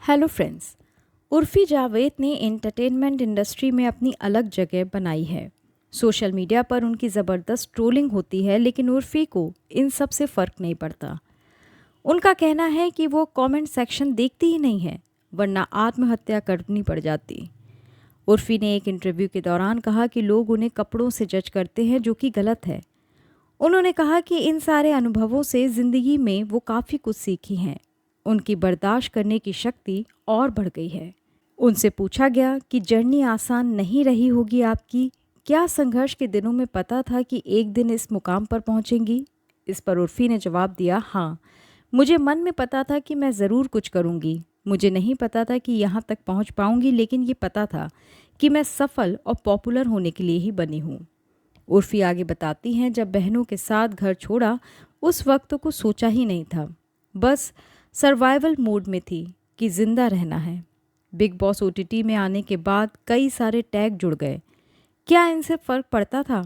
Hello friends. Urfi Javed ने entertainment industry में अपनी अलग जगह बनाई है। सोशल मीडिया पर उनकी ज़बरदस्त ट्रोलिंग होती है, लेकिन उर्फ़ी को इन सब से फ़र्क नहीं पड़ता। उनका कहना है कि वो कमेंट सेक्शन देखती ही नहीं है, वरना आत्महत्या करनी पड़ जाती। उर्फ़ी ने एक इंटरव्यू के दौरान कहा कि लोग उन्हें कपड़ों से जज करते हैं, जो कि गलत है। उन्होंने कहा कि इन सारे अनुभवों से ज़िंदगी में वो काफ़ी कुछ सीखी हैं। उनकी बर्दाश्त करने की शक्ति और बढ़ गई है। उनसे पूछा गया कि जर्नी आसान नहीं रही होगी आपकी, क्या संघर्ष के दिनों में पता था कि एक दिन इस मुकाम पर पहुंचेंगी? इस पर उर्फ़ी ने जवाब दिया, हाँ, मुझे मन में पता था कि मैं ज़रूर कुछ करूंगी। मुझे नहीं पता था कि यहाँ तक पहुँच पाऊंगी, लेकिन ये पता था कि मैं सफल और पॉपुलर होने के लिए ही बनी हूँ। उर्फ़ी आगे बताती हैं, जब बहनों के साथ घर छोड़ा उस वक्त को सोचा ही नहीं था। बस सर्वाइवल मोड में थी कि ज़िंदा रहना है। बिग बॉस ओटीटी में आने के बाद कई सारे टैग जुड़ गए। क्या इनसे फ़र्क पड़ता था?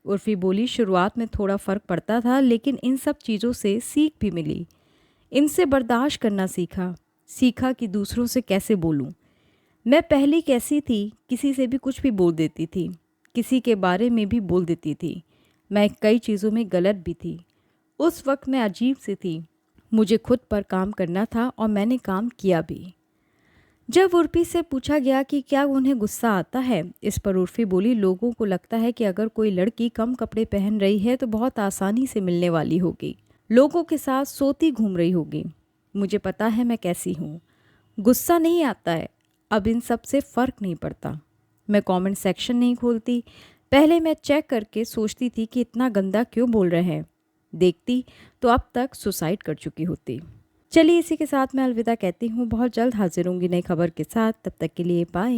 उर्फ़ी बोली, शुरुआत में थोड़ा फ़र्क पड़ता था, लेकिन इन सब चीज़ों से सीख भी मिली। इनसे बर्दाश्त करना सीखा। सीखा कि दूसरों से कैसे बोलूं। मैं पहले कैसी थी, किसी से भी कुछ भी बोल देती थी, किसी के बारे में भी बोल देती थी। मैं कई चीज़ों में गलत भी थी। उस वक्त मैं अजीब सी थी। मुझे खुद पर काम करना था और मैंने काम किया भी। जब उर्फ़ी से पूछा गया कि क्या उन्हें गुस्सा आता है, इस पर उर्फ़ी बोली, लोगों को लगता है कि अगर कोई लड़की कम कपड़े पहन रही है तो बहुत आसानी से मिलने वाली होगी, लोगों के साथ सोती घूम रही होगी। मुझे पता है मैं कैसी हूँ। गुस्सा नहीं आता है। अब इन सब से फ़र्क नहीं पड़ता। मैं कमेंट सेक्शन नहीं खोलती। पहले मैं चेक करके सोचती थी कि इतना गंदा क्यों बोल रहे हैं। देखती तो अब तक सुसाइड कर चुकी होती। चलिए, इसी के साथ मैं अलविदा कहती हूँ। बहुत जल्द हाजिर होंगी नई खबर के साथ। तब तक के लिए बाय।